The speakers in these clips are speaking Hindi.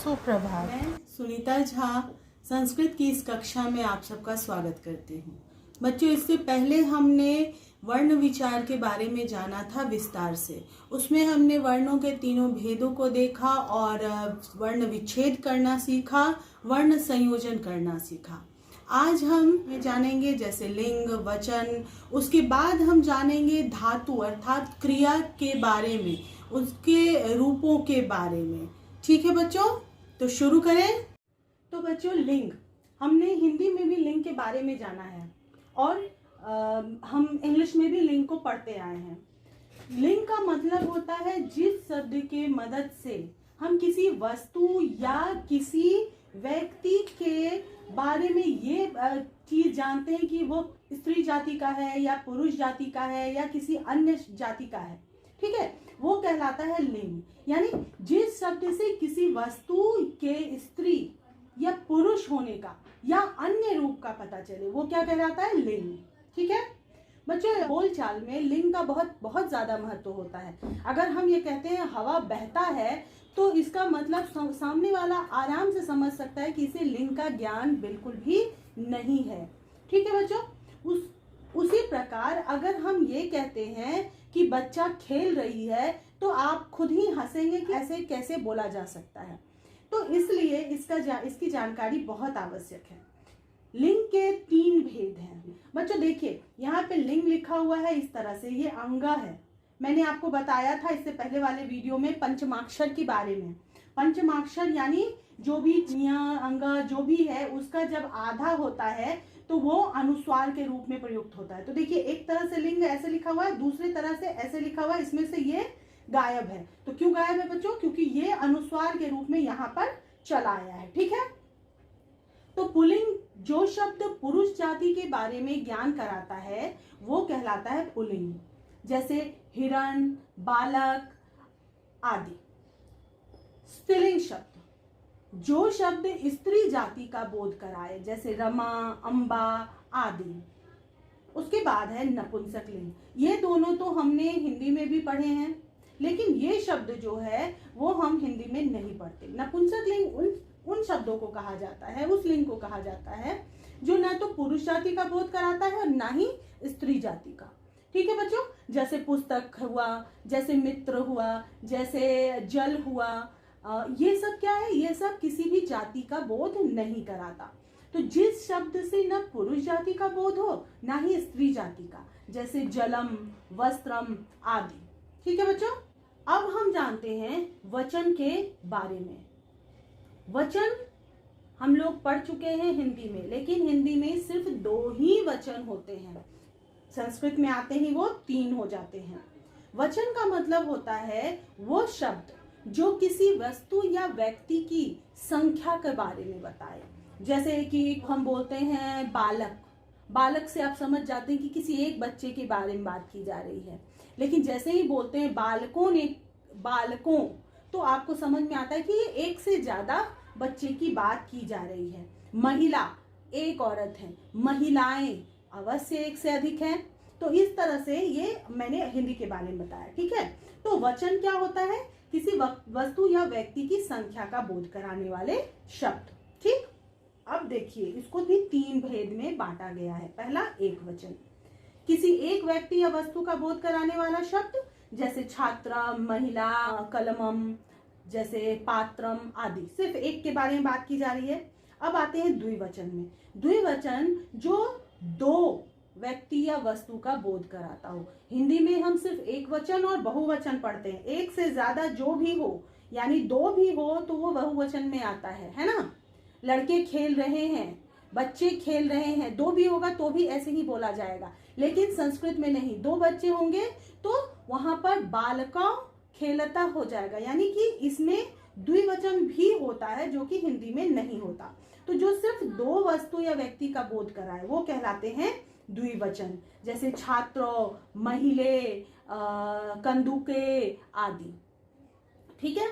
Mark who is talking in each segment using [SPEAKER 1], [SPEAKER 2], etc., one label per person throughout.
[SPEAKER 1] सुप्रभात।
[SPEAKER 2] मैं सुनीता झा संस्कृत की इस कक्षा में आप सबका स्वागत करती हूँ। बच्चों, इससे पहले हमने वर्ण विचार के बारे में जाना था विस्तार से। उसमें हमने वर्णों के तीनों भेदों को देखा और वर्ण विच्छेद करना सीखा, वर्ण संयोजन करना सीखा। आज हम जानेंगे जैसे लिंग, वचन, उसके बाद हम जानेंगे धातु अर्थात क्रिया के बारे में, उसके रूपों के बारे में। ठीक है बच्चों, तो शुरू करें। तो बच्चों, लिंग, हमने हिंदी में भी लिंग के बारे में जाना है और हम इंग्लिश में भी लिंग को पढ़ते आए हैं। लिंग का मतलब होता है जिस शब्द के मदद से हम किसी वस्तु या किसी व्यक्ति के बारे में ये चीज जानते हैं कि वो स्त्री जाति का है या पुरुष जाति का है या किसी अन्य जाति का है। ठीक है, वो कहलाता है लिंग। यानी जिस शब्द से किसी वस्तु के स्त्री या पुरुष होने का या अन्य रूप का पता चले, वो क्या कहलाता है? लिंग। ठीक है बच्चों, बोलचाल में लिंग का बहुत ज्यादा महत्व होता है। अगर हम ये कहते हैं हवा बहता है, तो इसका मतलब सामने वाला आराम से समझ सकता है कि इसे लिंग का ज्ञान बिल्कुल भी नहीं है। ठीक है बच्चों, उसी प्रकार अगर हम ये कहते हैं कि बच्चा खेल रही है, तो आप खुद ही हंसेंगे कि ऐसे कैसे बोला जा सकता है। तो इसलिए इसकी जानकारी बहुत आवश्यक है। लिंग के 3 भेद हैं। बच्चों देखिए, यहाँ पे लिंग लिखा हुआ है इस तरह से, ये अंगा है। मैंने आपको बताया था इससे पहले वाले वीडियो में पंचमाक्षर के बारे में। पंचमाक्षर यानी जो भी अंगा जो भी है, उसका जब आधा होता है तो वो अनुस्वार के रूप में प्रयुक्त होता है। तो देखिए, एक तरह से लिंग ऐसे लिखा हुआ है, दूसरी तरह से ऐसे लिखा हुआ है, इसमें से ये गायब है। तो क्यों गायब है बच्चों? क्योंकि ये अनुस्वार के रूप में यहाँ पर चला आया है। ठीक है, तो पुल्लिंग जो शब्द पुरुष जाति के बारे में ज्ञान कराता है वो कहलाता है पुल्लिंग, जैसे हिरण, बालक आदि। स्त्रीलिंग शब्द जो शब्द स्त्री जाति का बोध कराए, जैसे रमा, अंबा आदि। उसके बाद है नपुंसक लिंग। ये दोनों तो हमने हिंदी में भी पढ़े हैं, लेकिन ये शब्द जो है वो हम हिंदी में नहीं पढ़ते। नपुंसक लिंग उन शब्दों को कहा जाता है, उस लिंग को कहा जाता है जो ना तो पुरुष जाति का बोध कराता है और ना ही स्त्री जाति का। ठीक है बच्चों, जैसे पुस्तक हुआ, जैसे मित्र हुआ, जैसे जल हुआ, ये सब क्या है? ये सब किसी भी जाति का बोध नहीं कराता। तो जिस शब्द से न पुरुष जाति का बोध हो ना ही स्त्री जाति का, जैसे जलम, वस्त्रम आदि। ठीक है बच्चों, अब हम जानते हैं वचन के बारे में। वचन हम लोग पढ़ चुके हैं हिंदी में, लेकिन हिंदी में सिर्फ 2 ही वचन होते हैं। संस्कृत में आते ही वो 3 हो जाते हैं। वचन का मतलब होता है वो शब्द जो किसी वस्तु या व्यक्ति की संख्या के बारे में बताए। जैसे कि हम बोलते हैं बालक, बालक से आप समझ जाते हैं कि किसी एक बच्चे के बारे में बात की जा रही है। लेकिन जैसे ही बोलते हैं बालकों, तो आपको समझ में आता है कि ये एक से ज्यादा बच्चे की बात की जा रही है। महिला एक औरत है, महिलाएं अवश्य एक से अधिक हैं। तो इस तरह से ये मैंने हिंदी के बारे में बताया। ठीक है, तो वचन क्या होता है? किसी वस्तु या व्यक्ति की संख्या का बोध कराने वाले शब्द। ठीक, अब देखिए, इसको भी 3 भेद में बांटा गया है। पहला एक वचन, किसी एक व्यक्ति या वस्तु का बोध कराने वाला शब्द, जैसे छात्रा, महिला, कलमम, जैसे पात्रम आदि। सिर्फ एक के बारे में बात की जा रही है। अब आते हैं द्विवचन में। द्विवचन जो 2 व्यक्ति या वस्तु का बोध कराता हो। हिंदी में हम सिर्फ एक वचन और बहुवचन पढ़ते हैं। एक से ज्यादा जो भी हो, यानी 2 भी हो, तो वो बहुवचन में आता है ना। लड़के खेल रहे हैं, बच्चे खेल रहे हैं, 2 भी होगा तो भी ऐसे ही बोला जाएगा। लेकिन संस्कृत में नहीं, 2 बच्चे होंगे तो वहां पर बालका खेलता हो जाएगा, यानी कि इसमें द्विवचन भी होता है जो कि हिंदी में नहीं होता। तो जो सिर्फ 2 वस्तु या व्यक्ति का बोध कराए वो कहलाते हैं द्विवचन, जैसे छात्रों, महिले, कंदुके आदि। ठीक है,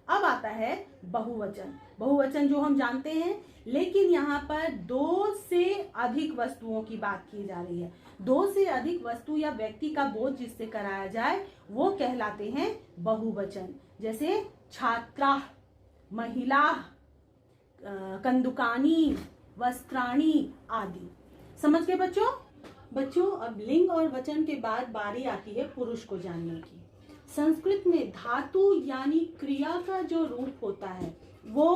[SPEAKER 2] अब आता है बहुवचन। बहुवचन जो हम जानते हैं, लेकिन यहाँ पर 2 से अधिक वस्तुओं की बात की जा रही है। 2 से अधिक वस्तु या व्यक्ति का बोध जिससे कराया जाए वो कहलाते हैं बहुवचन, जैसे छात्रा, महिला, कंदुकानी, वस्त्राणी आदि। समझ गए बच्चों? बच्चों, अब लिंग और वचन के बाद बारी आती है पुरुष को जानने की। संस्कृत में धातु यानी क्रिया का जो रूप होता है वो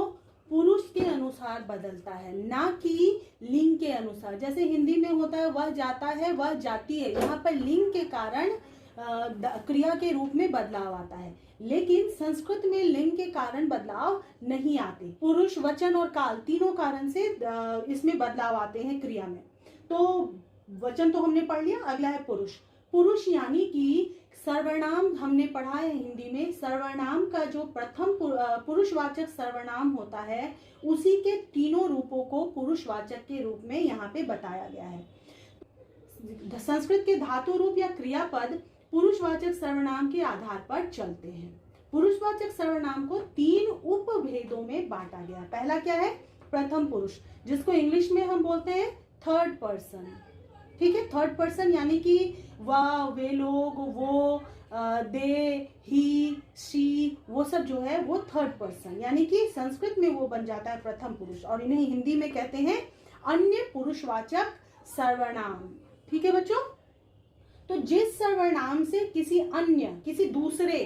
[SPEAKER 2] पुरुष के अनुसार बदलता है, ना कि लिंग के अनुसार। जैसे हिंदी में होता है वह जाता है, वह जाती है, यहाँ पर लिंग के कारण क्रिया के रूप में बदलाव आता है। लेकिन संस्कृत में लिंग के कारण बदलाव नहीं आते। पुरुष, वचन और काल तीनों कारण से इसमें बदलाव आते हैं क्रिया में। तो वचन तो हमने पढ़ लिया, अगला है पुरुष। पुरुष यानी कि सर्वनाम हमने पढ़ा है हिंदी में। सर्वनाम का जो प्रथम पुरुषवाचक सर्वनाम होता है उसी के तीनों रूपों को पुरुषवाचक के रूप में यहाँ पे बताया गया है। संस्कृत के धातु रूप या क्रियापद पुरुषवाचक सर्वनाम के आधार पर चलते हैं। पुरुषवाचक सर्वनाम को 3 उपभेदों में बांटा गया। पहला क्या है? प्रथम पुरुष, जिसको इंग्लिश में हम बोलते हैं थर्ड पर्सन। ठीक है, थर्ड पर्सन यानी कि वह, वे लोग, वो, दे, ही, शी, वो सब जो है वो थर्ड पर्सन, यानी कि संस्कृत में वो बन जाता है प्रथम पुरुष, और इन्हें हिंदी में कहते हैं अन्य पुरुषवाचक सर्वनाम। ठीक है बच्चों? तो जिस सर्वनाम से किसी अन्य, किसी दूसरे,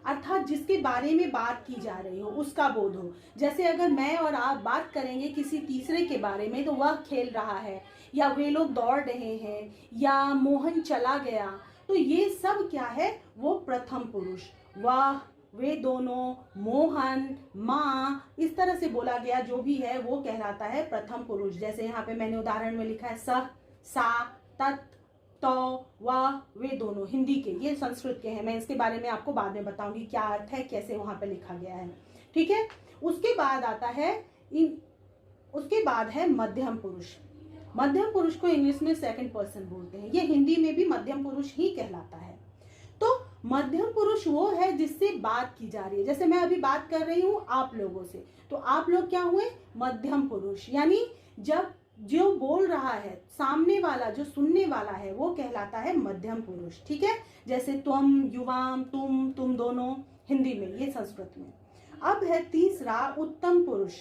[SPEAKER 2] अर्थात जिसके बारे में बात की जा रही हो उसका बोध हो। जैसे अगर मैं और आप बात करेंगे किसी तीसरे के बारे में, तो वह खेल रहा है, या वे लोग दौड़ रहे हैं, या मोहन चला गया, तो ये सब क्या है? वो प्रथम पुरुष। वह, वे दोनों, मोहन, माँ, इस तरह से बोला गया जो भी है वो कहलाता है प्रथम पुरुष। जैसे यहाँ पे मैंने उदाहरण में लिखा है सह, सा, तत्, तो, वह, वे दोनों, हिंदी के, ये संस्कृत के हैं। मैं इसके बारे में आपको बाद में बताऊंगी क्या अर्थ है, कैसे वहां पे लिखा गया है। ठीक है, उसके बाद आता है उसके बाद है मध्यम पुरुष। मध्यम पुरुष को इंग्लिश में सेकंड पर्सन बोलते हैं, ये हिंदी में भी मध्यम पुरुष ही कहलाता है। तो मध्यम पुरुष वो है जिससे बात की जा रही है। जैसे मैं अभी बात कर रही हूं आप लोगों से, तो आप लोग क्या हुए? मध्यम पुरुष। यानी जब जो बोल रहा है, सामने वाला, जो सुनने वाला है, वो कहलाता है मध्यम पुरुष। ठीक है, जैसे त्वम, युवाम, तुम दोनों, हिंदी में, ये संस्कृत में। अब है तीसरा उत्तम पुरुष।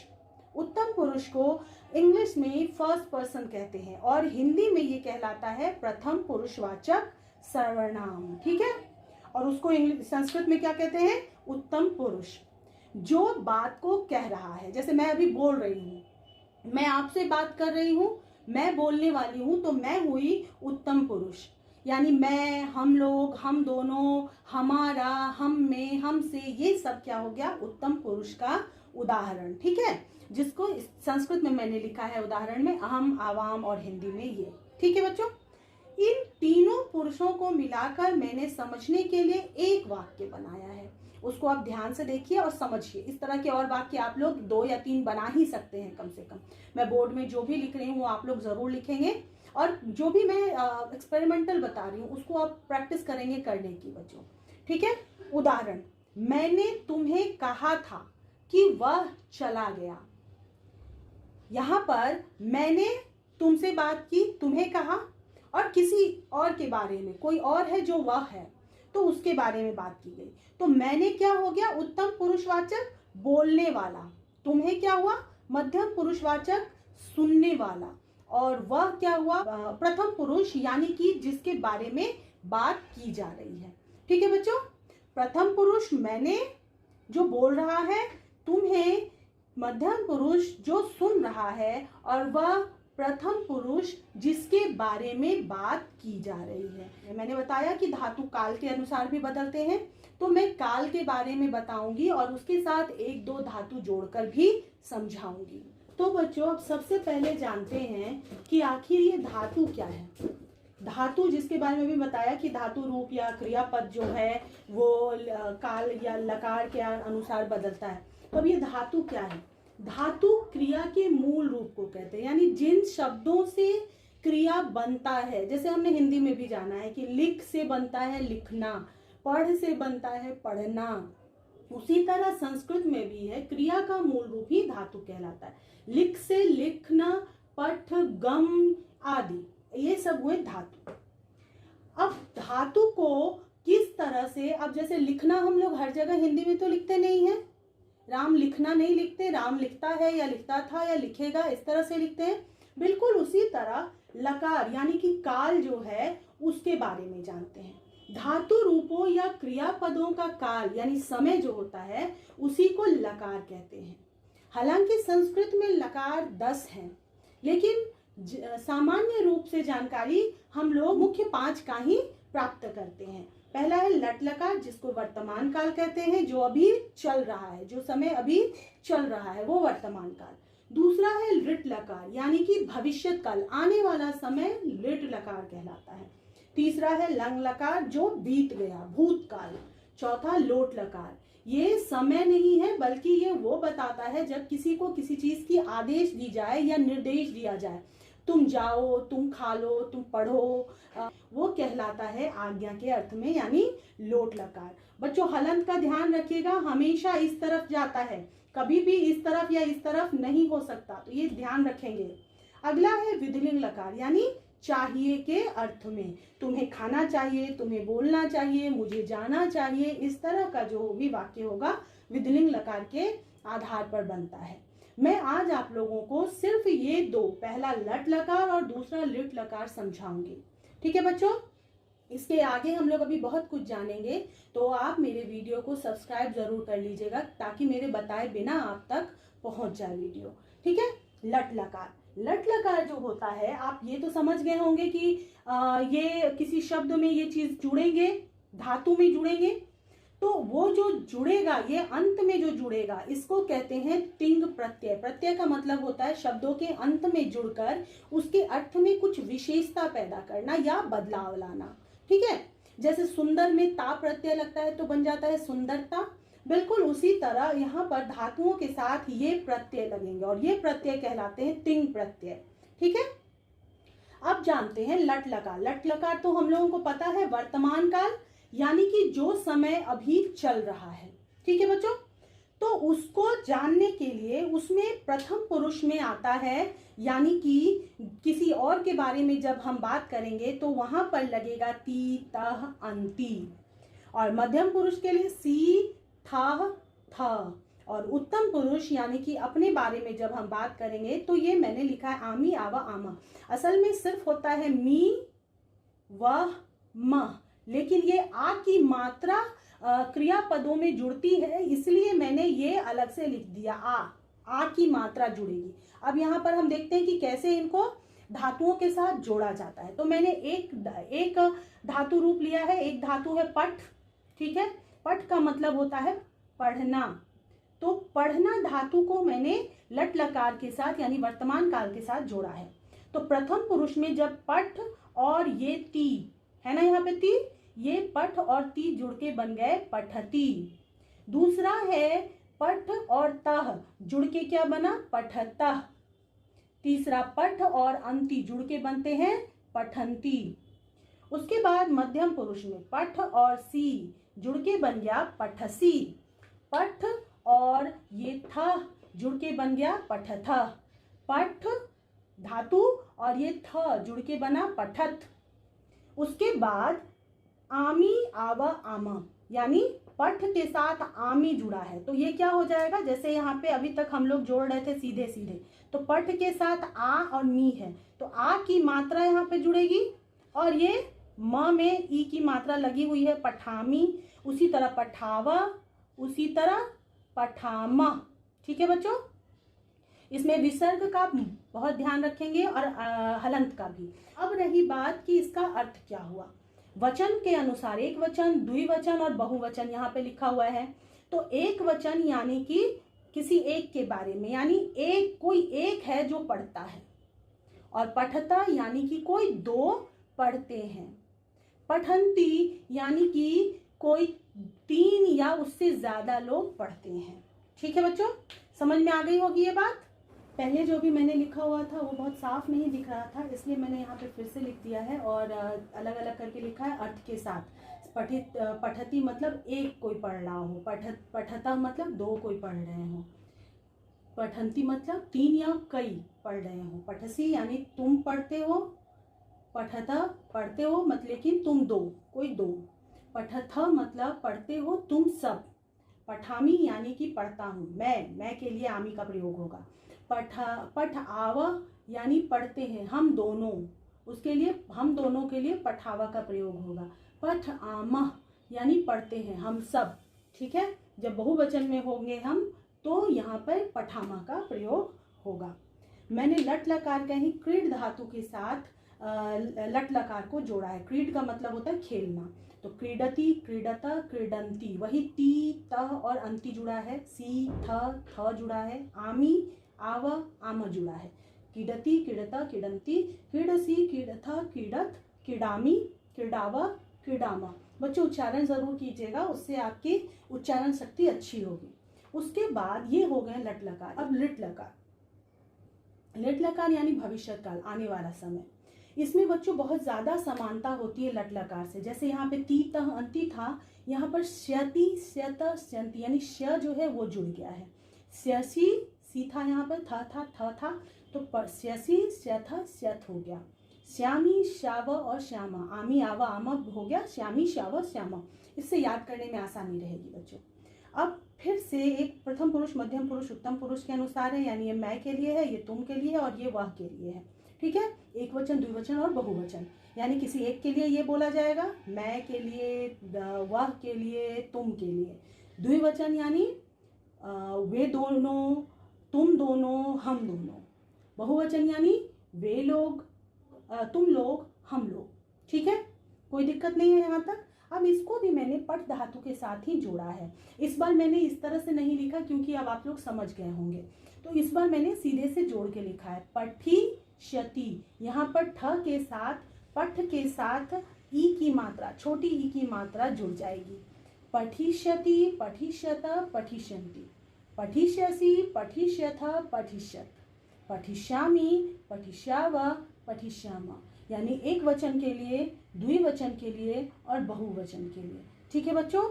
[SPEAKER 2] उत्तम पुरुष को इंग्लिश में फर्स्ट पर्सन कहते हैं, और हिंदी में ये कहलाता है प्रथम पुरुषवाचक सर्वनाम। ठीक है, और उसको संस्कृत में क्या कहते हैं? उत्तम पुरुष। जो बात को कह रहा है, जैसे मैं अभी बोल रही हूं, मैं आपसे बात कर रही हूं, मैं बोलने वाली हूं, तो मैं हुई उत्तम पुरुष। यानी मैं, हम लोग, हम दोनों, हमारा, हम में, हमसे, ये सब क्या हो गया? उत्तम पुरुष का उदाहरण। ठीक है, जिसको संस्कृत में मैंने लिखा है उदाहरण में अहम, आवाम, और हिंदी में ये। ठीक है बच्चों, इन तीनों पुरुषों को मिलाकर मैंने समझने के लिए एक वाक्य बनाया है। उसको आप ध्यान से देखिए और समझिए। इस तरह के और वाक्य आप लोग 2 या 3 बना ही सकते हैं कम से कम। मैं बोर्ड में जो भी लिख रही हूँ वो आप लोग जरूर लिखेंगे, और जो भी मैं एक्सपेरिमेंटल बता रही हूँ उसको आप प्रैक्टिस करेंगे करने की बच्चों। ठीक है, उदाहरण, मैंने तुम्हें कहा था कि वह चला गया। यहां पर मैंने तुमसे बात की, तुम्हें कहा, और किसी और के बारे में, कोई और है जो वह है, तो उसके बारे में बात की गई। तो मैंने क्या हो गया? उत्तम पुरुषवाचक बोलने वाला। तुम्हें क्या हुआ? मध्यम पुरुषवाचक सुनने वाला। और वह क्या हुआ? प्रथम पुरुष, यानी कि जिसके बारे में बात की जा रही है। ठीक है बच्चों, प्रथम पुरुष मैंने जो बोल रहा है, तुम्हें मध्यम पुरुष जो सुन रहा है, और वह प्रथम पुरुष जिसके बारे में बात की जा रही है। मैंने बताया कि धातु काल के अनुसार भी बदलते हैं, तो मैं काल के बारे में बताऊंगी और उसके साथ 1-2 धातु जोड़कर भी समझाऊंगी। तो बच्चों, अब सबसे पहले जानते हैं कि आखिर ये धातु क्या है। धातु, जिसके बारे में भी बताया कि धातु रूप या क्रियापद जो है वो काल या लकार के अनुसार बदलता है। तो अब ये धातु क्या है? धातु क्रिया के मूल रूप को कहते हैं, यानी जिन शब्दों से क्रिया बनता है। जैसे हमने हिंदी में भी जाना है कि लिख से बनता है लिखना, पढ़ से बनता है पढ़ना, उसी तरह संस्कृत में भी है, क्रिया का मूल रूप ही धातु कहलाता है। लिख से लिखना, पठ, गम आदि, ये सब हुए धातु। अब धातु को किस तरह से, अब जैसे लिखना हम लोग हर जगह हिंदी में तो लिखते नहीं है, राम लिखना नहीं लिखते, राम लिखता है या लिखता था या लिखेगा, इस तरह से लिखते हैं। बिल्कुल उसी तरह लकार यानी कि काल जो है उसके बारे में जानते हैं। धातु रूपों या क्रियापदों का काल यानी समय जो होता है उसी को लकार कहते हैं। हालांकि संस्कृत में लकार 10 हैं, लेकिन सामान्य रूप से जानकारी हम लोग मुख्य 5 का ही प्राप्त करते हैं। पहला है लट लकार, जिसको वर्तमान काल कहते हैं, जो अभी चल रहा है, जो समय अभी चल रहा है वो वर्तमान काल। दूसरा है लृट लकार यानी कि भविष्यत काल, आने वाला समय लृट लकार कहलाता है। तीसरा है लंग लकार, जो बीत गया, भूतकाल। चौथा लोट लकार, ये समय नहीं है बल्कि ये वो बताता है जब किसी को किसी चीज की आदेश दी जाए या निर्देश दिया जाए, तुम जाओ, तुम खा लो, तुम पढ़ो, वो कहलाता है आज्ञा के अर्थ में, यानी लोट लकार। बच्चों हलंत का ध्यान रखिएगा, हमेशा इस तरफ जाता है, कभी भी इस तरफ या इस तरफ नहीं हो सकता, तो ये ध्यान रखेंगे। अगला है विधिलिंग लकार यानी चाहिए के अर्थ में, तुम्हें खाना चाहिए, तुम्हें बोलना चाहिए, मुझे जाना चाहिए, इस तरह का जो भी वाक्य होगा विधिलिंग लकार के आधार पर बनता है। मैं आज आप लोगों को सिर्फ ये दो, पहला लट लकार और दूसरा लिट लकार समझाऊंगी। ठीक है बच्चों, इसके आगे हम लोग अभी बहुत कुछ जानेंगे, तो आप मेरे वीडियो को सब्सक्राइब जरूर कर लीजिएगा ताकि मेरे बताए बिना आप तक पहुंच जाए वीडियो। ठीक है, लट लकार। लट लकार जो होता है, आप ये तो समझ गए होंगे कि ये किसी शब्द में ये चीज जुड़ेंगे, धातु में जुड़ेंगे, तो वो जो जुड़ेगा, ये अंत में जो जुड़ेगा, इसको कहते हैं तिंग प्रत्यय। प्रत्यय का मतलब होता है शब्दों के अंत में जुड़कर उसके अर्थ में कुछ विशेषता पैदा करना या बदलाव लाना। ठीक है, जैसे सुंदर में ता प्रत्यय लगता है तो बन जाता है सुंदरता। बिल्कुल उसी तरह यहाँ पर धातुओं के साथ ये प्रत्यय लगेंगे और ये प्रत्यय कहलाते हैं तिंग प्रत्यय। ठीक है, अब जानते हैं लट लकार। लट लकार तो हम लोगों को पता है वर्तमान काल यानी कि जो समय अभी चल रहा है। ठीक है बच्चों, तो उसको जानने के लिए उसमें प्रथम पुरुष में आता है, यानी कि किसी और के बारे में जब हम बात करेंगे तो वहां पर लगेगा ती तह अंति, और मध्यम पुरुष के लिए सी था थ, और उत्तम पुरुष यानी कि अपने बारे में जब हम बात करेंगे तो ये मैंने लिखा है आमी आवा आमा। असल में सिर्फ होता है मी व म, लेकिन ये आ की मात्रा क्रियापदों में जुड़ती है, इसलिए मैंने ये अलग से लिख दिया, आ की मात्रा जुड़ेगी। अब यहाँ पर हम देखते हैं कि कैसे इनको धातुओं के साथ जोड़ा जाता है। तो मैंने एक धातु रूप लिया है, एक धातु है पठ। ठीक है, पठ का मतलब होता है पढ़ना, तो पढ़ना धातु को मैंने लट लकार के साथ यानी वर्तमान काल के साथ जोड़ा है। तो प्रथम पुरुष में जब पठ और ये ती है ना, यहाँ पे ती, ये पठ और ती जुड़ के बन गए पठती। दूसरा है पठ और तह जुड़ के क्या बना, पठतः। तीसरा पठ और अंति जुड़ के बनते हैं पठंती। उसके बाद मध्यम पुरुष में पठ और सी जुड़ के बन गया पठसी। पठ और ये थ जुड़ के बन गया पठथ। पठ धातु और ये थ जुड़ के बना पठत। उसके बाद आमी आवा आमा, यानी पठ के साथ आमी जुड़ा है, तो ये क्या हो जाएगा, जैसे यहाँ पे अभी तक हम लोग जोड़ रहे थे सीधे सीधे, तो पठ के साथ आ और मी है, तो आ की मात्रा यहाँ पे जुड़ेगी और ये म में ई की मात्रा लगी हुई है, पठामी। उसी तरह पठावा, उसी तरह पठामा। ठीक है बच्चों, इसमें विसर्ग का बहुत ध्यान रखेंगे और हलंत का भी। अब रही बात कि इसका अर्थ क्या हुआ। वचन के अनुसार एक वचन, द्विवचन और बहुवचन यहाँ पे लिखा हुआ है। तो एक वचन यानी कि किसी एक के बारे में, यानी एक, कोई एक है जो पढ़ता है, और पठता यानी कि कोई दो पढ़ते हैं। पठंती यानी कि कोई तीन या उससे ज्यादा लोग पढ़ते हैं। ठीक है बच्चों, समझ में आ गई होगी ये बात। पहले जो भी मैंने लिखा हुआ था वो बहुत साफ नहीं दिख रहा था, इसलिए मैंने यहाँ पे फिर से लिख दिया है और अलग अलग करके लिखा है अर्थ के साथ। पठती मतलब एक कोई पढ़ रहा हो, पठता मतलब दो कोई पढ़ रहे हो, पठंती मतलब तीन या कई पढ़ रहे हो, पठसी यानी तुम पढ़ते हो, पठता पढ़ते हो मतलब लेकिन तुम दो, कोई दो, पठथ मतलब पढ़ते हो तुम सब, पठामी यानी कि पढ़ता हूँ, मैं के लिए आमी का प्रयोग होगा। पठ आव यानी पढ़ते हैं, हम दोनों, उसके लिए हम दोनों के लिए पठावा का प्रयोग होगा। पठ आमह यानी पढ़ते हैं, हम सब, ठीक है। जब बहुवचन में होंगे हम तो यहाँ पर पठामा का प्रयोग होगा। मैंने लट लकार कहीं क्रीड धातु के साथ लट लकार को जोड़ा है। क्रीड का मतलब होता है खेलना, तो क्रीडति, क्रीडता, क्रीडंती, वही ती, तह और अंति जुड़ा है, सी, थ जुड़ा है, आमी, आव, आम जुड़ा है। क्रीडति, क्रीडता, क्रीडंती, क्रीडसी, क्रीडथा, क्रीडत, क्रीडामी, क्रीडाव, क्रीडामा। बच्चों उच्चारण जरूर कीजिएगा, उससे आपकी उच्चारण शक्ति अच्छी होगी। उसके बाद ये हो गए लट लकार। अब लिट लकार, लिट लकार यानी भविष्य काल, आने वाला समय। इसमें बच्चों बहुत ज़्यादा समानता होती है लट लकार से। जैसे यहाँ पे ती, तह, अंति था, यहाँ पर श्यति, श्यत, श्यंति यानी श जो है वो जुड़ गया है। स्यसी, सी था, यहाँ पर थ था, तो स्यसी, स्यथ, स्यथ हो गया। श्यामी, श्याव और श्यामा, आमी, आवा, आम हो गया, श्यामी, श्याव, श्यामा। इससे याद करने में आसानी रहेगी बच्चों। अब फिर से एक प्रथम पुरुष, मध्यम पुरुष, उत्तम पुरुष के अनुसार है, यानी ये मैं के लिए है, ये तुम के लिए है और ये वह के लिए है, ठीक है। एक वचन, द्विवचन और बहुवचन, यानी किसी एक के लिए ये बोला जाएगा, मैं के लिए, वह के लिए, तुम के लिए। द्विवचन यानी वे दोनों, तुम दोनों, हम दोनों। बहुवचन यानी वे लोग, तुम लोग, हम लोग, ठीक है। कोई दिक्कत नहीं है यहाँ तक। अब इसको भी मैंने पठ धातु के साथ ही जोड़ा है। इस बार मैंने इस तरह से नहीं लिखा क्योंकि अब आप लोग समझ गए होंगे, तो इस बार मैंने सीधे से जोड़ के लिखा है। पठिष्यति, यहाँ पर ठ के साथ, पठ के साथ ई की मात्रा, छोटी ई की मात्रा जुड़ जाएगी। पठिष्यति, पठिष्यत, पठिष्यन्ति, पठिष्यसि, पठिष्यथ, पठिष्यत, पठिष्यामि, पठिष्याव, पठिष्यामा, यानी एक वचन के लिए, द्विवचन के लिए और बहुवचन के लिए, ठीक है बच्चों।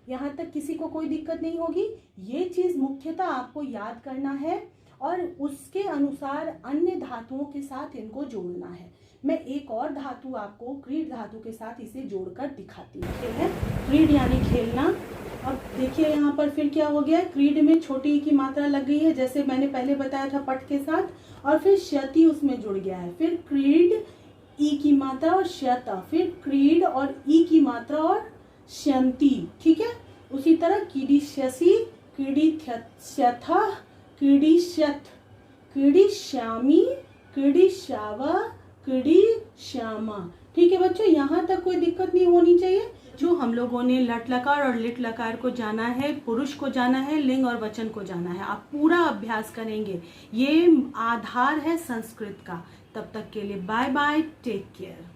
[SPEAKER 2] यहाँ तक किसी को कोई दिक्कत नहीं होगी। ये चीज़ मुख्यतः आपको याद करना है और उसके अनुसार अन्य धातुओं के साथ इनको जोड़ना है। मैं एक और धातु आपको क्रीड धातु के साथ इसे जोड़कर दिखाती हूँ, ठीक है। क्रीड यानी खेलना। अब देखिए यहाँ पर फिर क्या हो गया, क्रीड में छोटी ई की मात्रा लग गई है, जैसे मैंने पहले बताया था पट के साथ, और फिर श्यति उसमें जुड़ गया है। फिर क्रीड ई की मात्रा और श्यता, फिर क्रीड और ई की मात्रा और श्यंती, ठीक है। उसी तरह क्रीडिष्यसि, क्रीडिष्यथ, क्रीडिष्यथ, क्रीडिष्यामि, क्रीडिष्याव, क्रीडिष्यामा, ठीक है बच्चों। यहाँ तक कोई दिक्कत नहीं होनी चाहिए। जो हम लोगों ने लट लकार और लिट लकार को जाना है, पुरुष को जाना है, लिंग और वचन को जाना है, आप पूरा अभ्यास करेंगे। ये आधार है संस्कृत का। तब तक के लिए बाय बाय, टेक केयर।